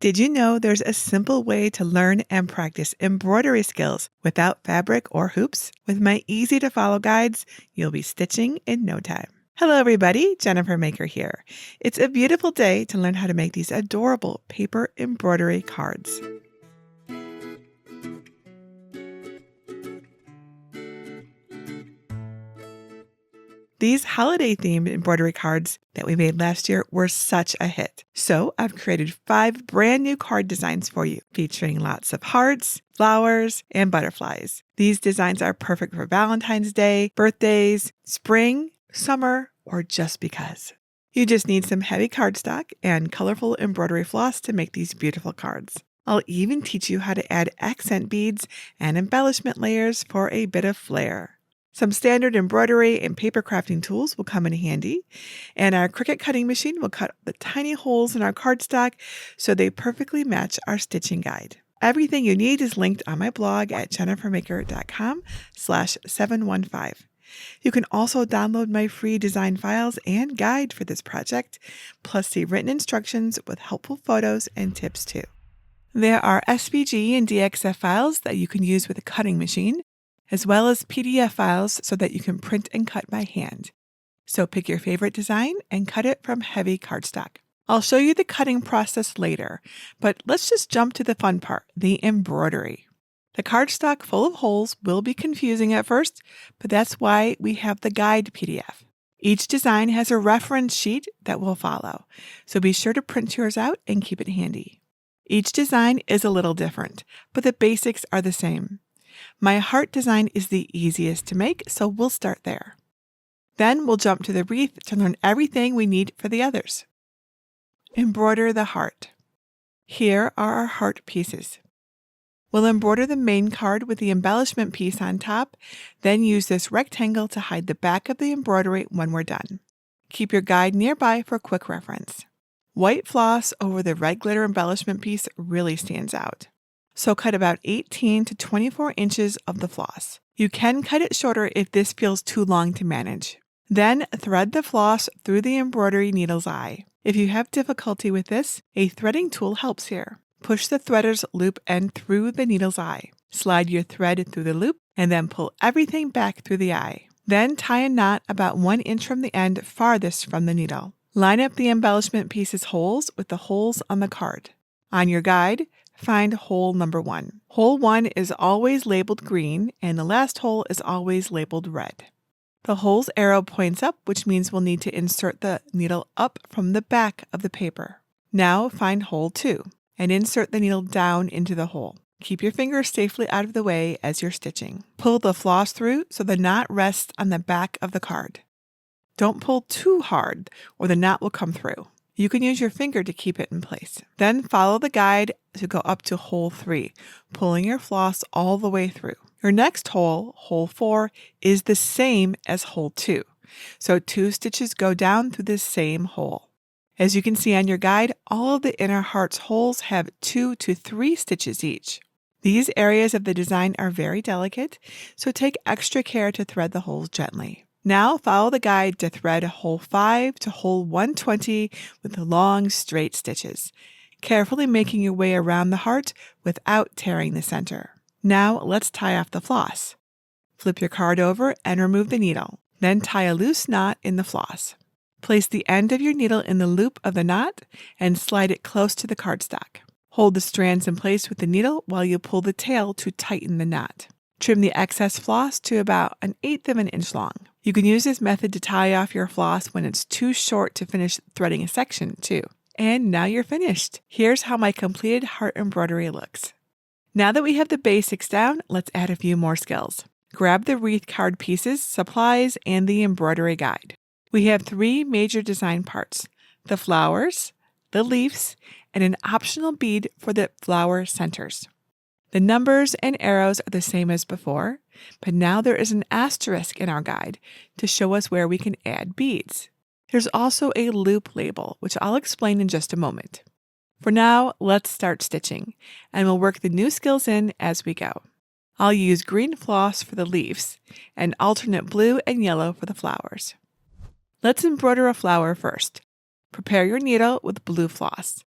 Did you know there's a simple way to learn and practice embroidery skills without fabric or hoops? With my easy-to-follow guides, you'll be stitching in no time. Hello everybody, Jennifer Maker here. It's a beautiful day to learn how to make these adorable paper embroidery cards. These holiday-themed embroidery cards that we made last year were such a hit. So I've created 5 brand new card designs for you, featuring lots of hearts, flowers, and butterflies. These designs are perfect for Valentine's Day, birthdays, spring, summer, or just because. You just need some heavy cardstock and colorful embroidery floss to make these beautiful cards. I'll even teach you how to add accent beads and embellishment layers for a bit of flair. Some standard embroidery and paper crafting tools will come in handy, and our Cricut cutting machine will cut the tiny holes in our cardstock so they perfectly match our stitching guide. Everything you need is linked on my blog at jennifermaker.com/715. You can also download my free design files and guide for this project, plus see written instructions with helpful photos and tips too. There are SVG and DXF files that you can use with a cutting machine, as well as PDF files so that you can print and cut by hand. So pick your favorite design and cut it from heavy cardstock. I'll show you the cutting process later, but let's just jump to the fun part, the embroidery. The cardstock full of holes will be confusing at first, but that's why we have the guide PDF. Each design has a reference sheet that will follow, so be sure to print yours out and keep it handy. Each design is a little different, but the basics are the same. My heart design is the easiest to make, so we'll start there. Then we'll jump to the wreath to learn everything we need for the others. Embroider the heart. Here are our heart pieces. We'll embroider the main card with the embellishment piece on top, then use this rectangle to hide the back of the embroidery when we're done. Keep your guide nearby for quick reference. White floss over the red glitter embellishment piece really stands out. So cut about 18 to 24 inches of the floss. You can cut it shorter if this feels too long to manage. Then thread the floss through the embroidery needle's eye. If you have difficulty with this, a threading tool helps here. Push the threader's loop end through the needle's eye. Slide your thread through the loop and then pull everything back through the eye. Then tie a knot about 1 inch from the end farthest from the needle. Line up the embellishment piece's holes with the holes on the card. On your guide, find hole number 1. Hole 1 is always labeled green, and the last hole is always labeled red. The hole's arrow points up, which means we'll need to insert the needle up from the back of the paper. Now find hole 2, and insert the needle down into the hole. Keep your fingers safely out of the way as you're stitching. Pull the floss through so the knot rests on the back of the card. Don't pull too hard, or the knot will come through. You can use your finger to keep it in place. Then follow the guide to go up to hole 3, pulling your floss all the way through. Your next hole, hole 4, is the same as hole 2. So 2 stitches go down through the same hole. As you can see on your guide, all of the inner heart's holes have 2 to 3 stitches each. These areas of the design are very delicate, so take extra care to thread the holes gently. Now follow the guide to thread hole 5 to hole 120 with long, straight stitches, carefully making your way around the heart without tearing the center. Now let's tie off the floss. Flip your card over and remove the needle. Then tie a loose knot in the floss. Place the end of your needle in the loop of the knot and slide it close to the cardstock. Hold the strands in place with the needle while you pull the tail to tighten the knot. Trim the excess floss to about 1/8 of an inch long. You can use this method to tie off your floss when it's too short to finish threading a section, too. And now you're finished. Here's how my completed heart embroidery looks. Now that we have the basics down, let's add a few more skills. Grab the wreath card pieces, supplies, and the embroidery guide. We have 3 major design parts: the flowers, the leaves, and an optional bead for the flower centers. The numbers and arrows are the same as before, but now there is an asterisk in our guide to show us where we can add beads. There's also a loop label, which I'll explain in just a moment. For now, let's start stitching, and we'll work the new skills in as we go. I'll use green floss for the leaves and alternate blue and yellow for the flowers. Let's embroider a flower first. Prepare your needle with blue floss.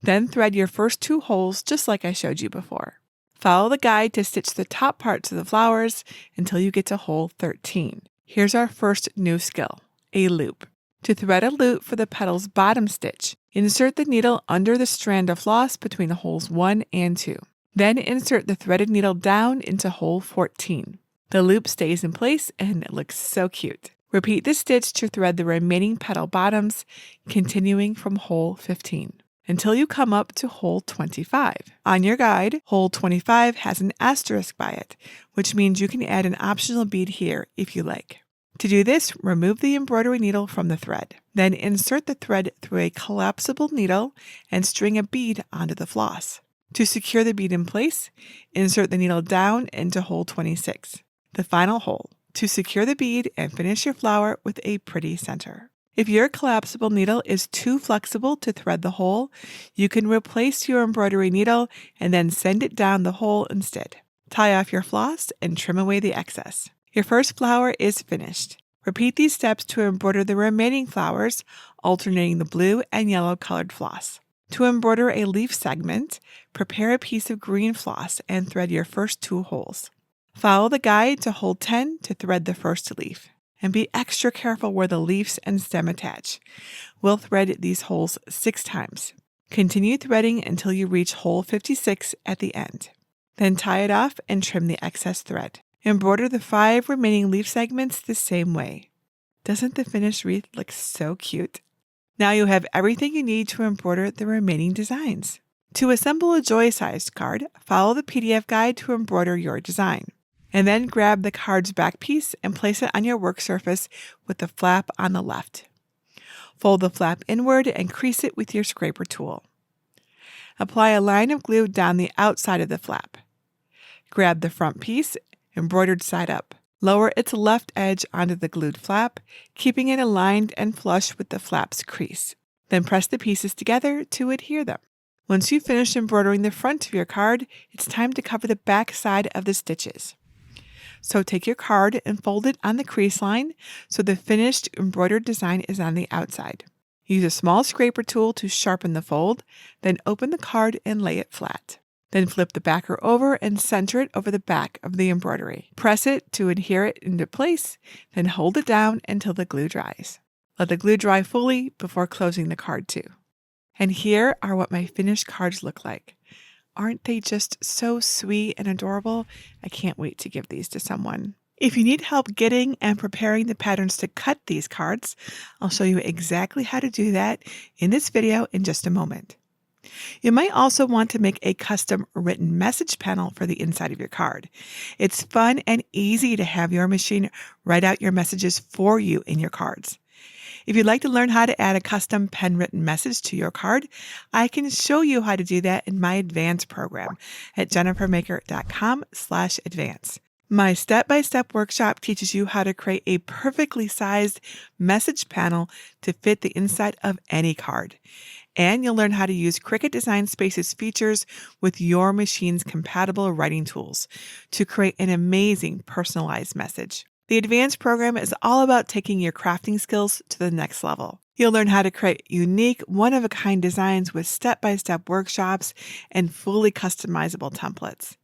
Then thread your first 2 holes just like I showed you before. Follow the guide to stitch the top parts of the flowers until you get to hole 13. Here's our first new skill, a loop. To thread a loop for the petal's bottom stitch, insert the needle under the strand of floss between holes 1 and 2. Then insert the threaded needle down into hole 14. The loop stays in place and it looks so cute. Repeat the stitch to thread the remaining petal bottoms, continuing from hole 15, until you come up to hole 25. On your guide, hole 25 has an asterisk by it, which means you can add an optional bead here if you like. To do this, remove the embroidery needle from the thread. Then insert the thread through a collapsible needle and string a bead onto the floss. To secure the bead in place, insert the needle down into hole 26, the final hole, to secure the bead and finish your flower with a pretty center. If your collapsible needle is too flexible to thread the hole, you can replace your embroidery needle and then send it down the hole instead. Tie off your floss and trim away the excess. Your first flower is finished. Repeat these steps to embroider the remaining flowers, alternating the blue and yellow colored floss. To embroider a leaf segment, prepare a piece of green floss and thread your first 2 holes. Follow the guide to hole 10 to thread the first leaf. And be extra careful where the leaves and stem attach. We'll thread these holes 6 times. Continue threading until you reach hole 56 at the end. Then tie it off and trim the excess thread. Embroider the 5 remaining leaf segments the same way. Doesn't the finished wreath look so cute? Now you have everything you need to embroider the remaining designs. To assemble a joy-sized card, follow the PDF guide to embroider your design. And then grab the card's back piece and place it on your work surface with the flap on the left. Fold the flap inward and crease it with your scraper tool. Apply a line of glue down the outside of the flap. Grab the front piece, embroidered side up. Lower its left edge onto the glued flap, keeping it aligned and flush with the flap's crease. Then press the pieces together to adhere them. Once you've finished embroidering the front of your card, it's time to cover the back side of the stitches. So take your card and fold it on the crease line so the finished embroidered design is on the outside. Use a small scraper tool to sharpen the fold, then open the card and lay it flat. Then flip the backer over and center it over the back of the embroidery. Press it to adhere it into place, then hold it down until the glue dries. Let the glue dry fully before closing the card too. And here are what my finished cards look like. Aren't they just so sweet and adorable? I can't wait to give these to someone. If you need help getting and preparing the patterns to cut these cards, I'll show you exactly how to do that in this video in just a moment. You might also want to make a custom written message panel for the inside of your card. It's fun and easy to have your machine write out your messages for you in your cards. If you'd like to learn how to add a custom pen-written message to your card, I can show you how to do that in my advanced program at jennifermaker.com/advance. My step-by-step workshop teaches you how to create a perfectly sized message panel to fit the inside of any card. And you'll learn how to use Cricut Design Space's features with your machine's compatible writing tools to create an amazing personalized message. The advanced program is all about taking your crafting skills to the next level. You'll learn how to create unique, one-of-a-kind designs with step-by-step workshops and fully customizable templates.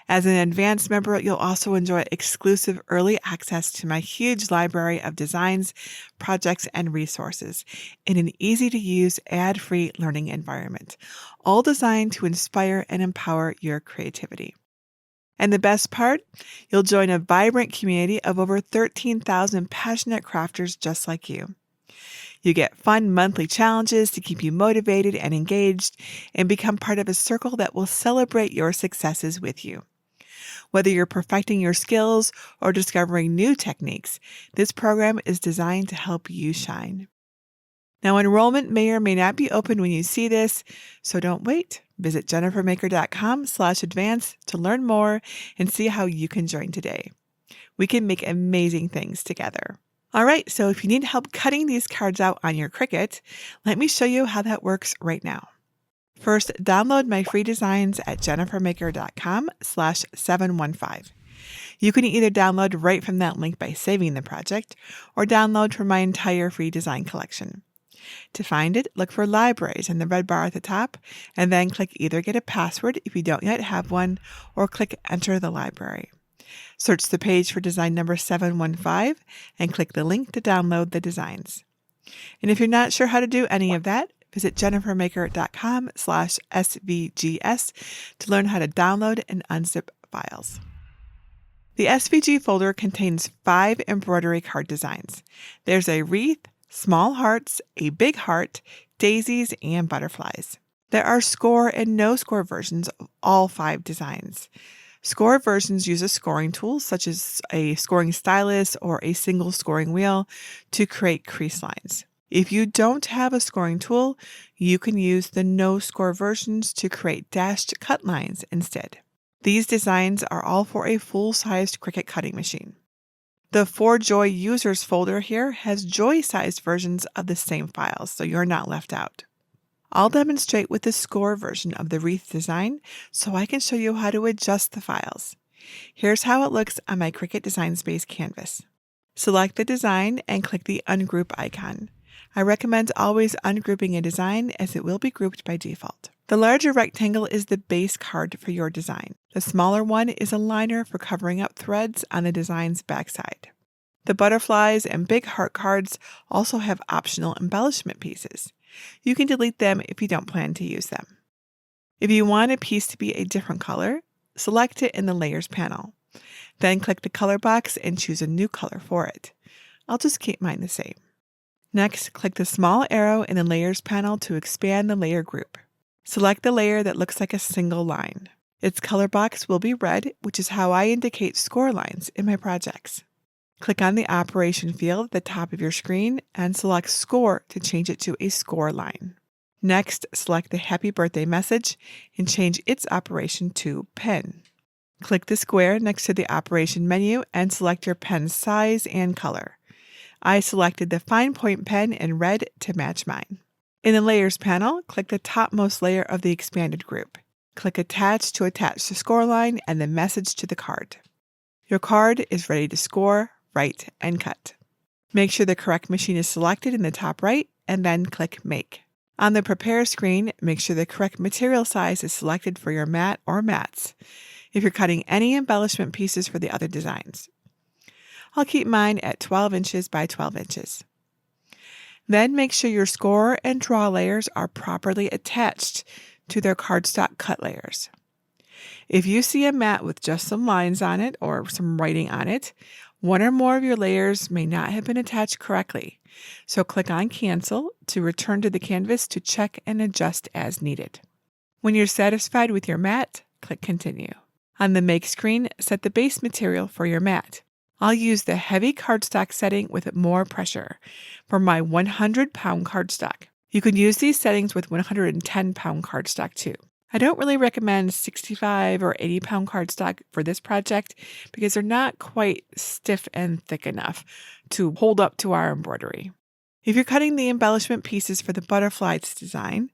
As an advanced member, you'll also enjoy exclusive early access to my huge library of designs, projects, and resources in an easy-to-use, ad-free learning environment, all designed to inspire and empower your creativity. And the best part, you'll join a vibrant community of over 13,000 passionate crafters just like you. You get fun monthly challenges to keep you motivated and engaged, and become part of a circle that will celebrate your successes with you. Whether you're perfecting your skills or discovering new techniques, this program is designed to help you shine. Now, enrollment may or may not be open when you see this, so don't wait. Visit jennifermaker.com/advance to learn more and see how you can join today. We can make amazing things together. All right, so if you need help cutting these cards out on your Cricut, let me show you how that works right now. First, download my free designs at jennifermaker.com/715. You can either download right from that link by saving the project or download from my entire free design collection. To find it, look for Libraries in the red bar at the top, and then click either Get a Password if you don't yet have one, or click Enter the library. Search the page for design number 715 and click the link to download the designs. And if you're not sure how to do any of that, visit jennifermaker.com/svgs to learn how to download and unzip files. The SVG folder contains 5 embroidery card designs. There's a wreath, small hearts, a big heart, daisies, and butterflies. There are score and no score versions of all 5 designs. Score versions use a scoring tool such as a scoring stylus or a single scoring wheel to create crease lines. If you don't have a scoring tool, you can use the no score versions to create dashed cut lines instead. These designs are all for a full-sized Cricut cutting machine. The For Joy Users folder here has Joy-sized versions of the same files, so you're not left out. I'll demonstrate with the score version of the wreath design so I can show you how to adjust the files. Here's how it looks on my Cricut Design Space canvas. Select the design and click the Ungroup icon. I recommend always ungrouping a design as it will be grouped by default. The larger rectangle is the base card for your design. The smaller one is a liner for covering up threads on the design's backside. The butterflies and big heart cards also have optional embellishment pieces. You can delete them if you don't plan to use them. If you want a piece to be a different color, select it in the Layers panel. Then click the color box and choose a new color for it. I'll just keep mine the same. Next, click the small arrow in the Layers panel to expand the layer group. Select the layer that looks like a single line. Its color box will be red, which is how I indicate score lines in my projects. Click on the operation field at the top of your screen and select Score to change it to a score line. Next, select the Happy Birthday message and change its operation to Pen. Click the square next to the operation menu and select your pen's size and color. I selected the fine point pen in red to match mine. In the Layers panel, click the topmost layer of the expanded group. Click Attach to attach the score line and the message to the card. Your card is ready to score, write, and cut. Make sure the correct machine is selected in the top right and then click Make. On the Prepare screen, make sure the correct material size is selected for your mat or mats if you're cutting any embellishment pieces for the other designs. I'll keep mine at 12 inches by 12 inches. Then make sure your score and draw layers are properly attached to their cardstock cut layers. If you see a mat with just some lines on it or some writing on it, one or more of your layers may not have been attached correctly. So click on Cancel to return to the canvas to check and adjust as needed. When you're satisfied with your mat, click Continue. On the Make screen, set the base material for your mat. I'll use the heavy cardstock setting with more pressure for my 100-pound cardstock. You can use these settings with 110-pound cardstock too. I don't really recommend 65 or 80-pound cardstock for this project because they're not quite stiff and thick enough to hold up to our embroidery. If you're cutting the embellishment pieces for the butterflies design,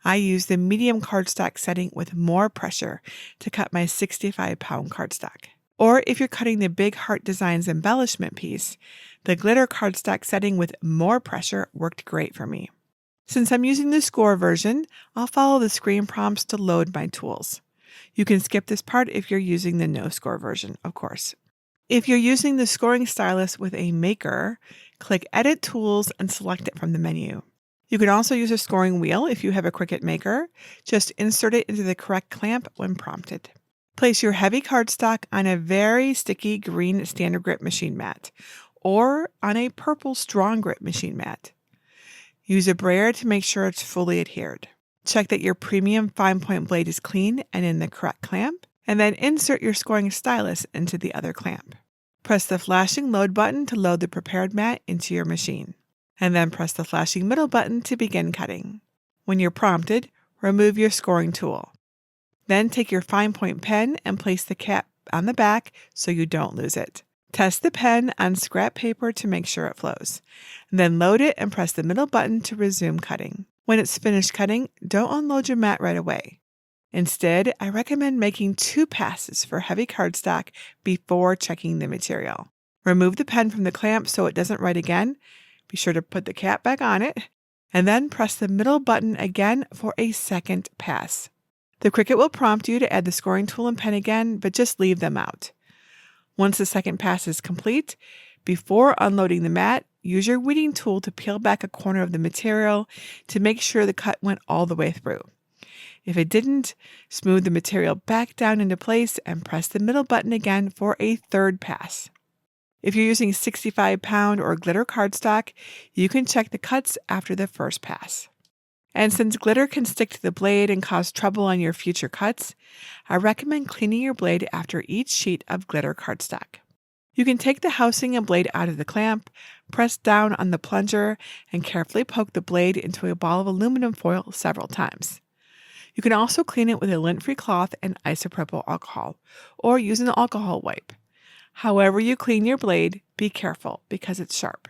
I use the medium cardstock setting with more pressure to cut my 65-pound cardstock. Or if you're cutting the big heart designs embellishment piece, the glitter cardstock setting with more pressure worked great for me. Since I'm using the score version, I'll follow the screen prompts to load my tools. You can skip this part if you're using the no score version, of course. If you're using the scoring stylus with a maker, click Edit Tools and select it from the menu. You can also use a scoring wheel if you have a Cricut maker. Just insert it into the correct clamp when prompted. Place your heavy cardstock on a very sticky green standard grip machine mat or on a purple strong grip machine mat. Use a brayer to make sure it's fully adhered. Check that your premium fine point blade is clean and in the correct clamp, and then insert your scoring stylus into the other clamp. Press the flashing load button to load the prepared mat into your machine, and then press the flashing middle button to begin cutting. When you're prompted, remove your scoring tool. Then take your fine point pen and place the cap on the back so you don't lose it. Test the pen on scrap paper to make sure it flows. Then load it and press the middle button to resume cutting. When it's finished cutting, don't unload your mat right away. Instead, I recommend making 2 passes for heavy cardstock before checking the material. Remove the pen from the clamp so it doesn't write again. Be sure to put the cap back on it. and then press the middle button again for a second pass. The Cricut will prompt you to add the scoring tool and pen again, but just leave them out. Once the second pass is complete, before unloading the mat, use your weeding tool to peel back a corner of the material to make sure the cut went all the way through. If it didn't, smooth the material back down into place and press the middle button again for a third pass. If you're using 65-pound or glitter cardstock, you can check the cuts after the first pass. And since glitter can stick to the blade and cause trouble on your future cuts, I recommend cleaning your blade after each sheet of glitter cardstock. You can take the housing and blade out of the clamp, press down on the plunger, and carefully poke the blade into a ball of aluminum foil several times. You can also clean it with a lint-free cloth and isopropyl alcohol, or use an alcohol wipe. However you clean your blade, be careful because it's sharp.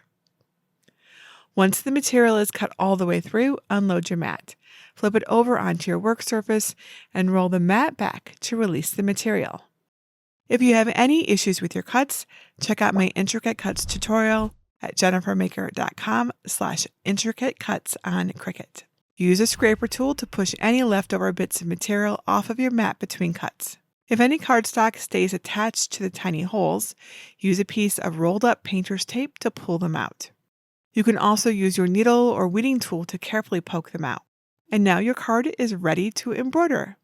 Once the material is cut all the way through, unload your mat. Flip it over onto your work surface and roll the mat back to release the material. If you have any issues with your cuts, check out my intricate cuts tutorial at jennifermaker.com/intricate cuts on Cricut. Use a scraper tool to push any leftover bits of material off of your mat between cuts. If any cardstock stays attached to the tiny holes, use a piece of rolled up painter's tape to pull them out. You can also use your needle or weeding tool to carefully poke them out. And now your card is ready to embroider.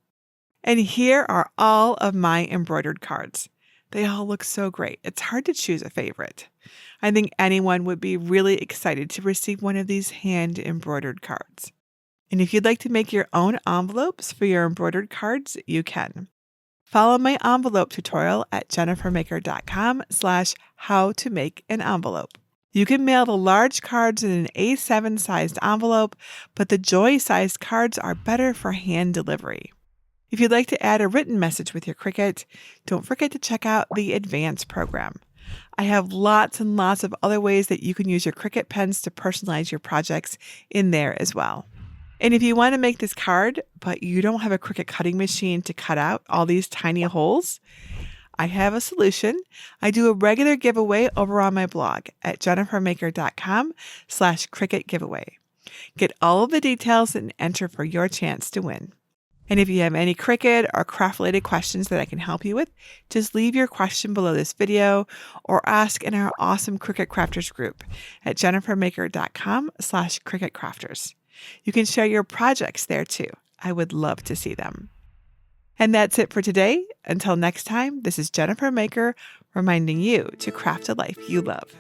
And here are all of my embroidered cards. They all look so great. It's hard to choose a favorite. I think anyone would be really excited to receive one of these hand embroidered cards. And if you'd like to make your own envelopes for your embroidered cards, you can. Follow my envelope tutorial at jennifermaker.com/how-to-make-an-envelope. You can mail the large cards in an A7 sized envelope, but the Joy sized cards are better for hand delivery. If you'd like to add a written message with your Cricut, don't forget to check out the Advanced program. I have lots and lots of other ways that you can use your Cricut pens to personalize your projects in there as well. And if you want to make this card, but you don't have a Cricut cutting machine to cut out all these tiny holes, I have a solution. I do a regular giveaway over on my blog at jennifermaker.com/Cricut giveaway. Get all of the details and enter for your chance to win. And if you have any Cricut or craft-related questions that I can help you with, just leave your question below this video or ask in our awesome Cricut Crafters group at jennifermaker.com/Cricut Crafters. You can share your projects there too. I would love to see them. And that's it for today. Until next time, this is Jennifer Maker reminding you to craft a life you love.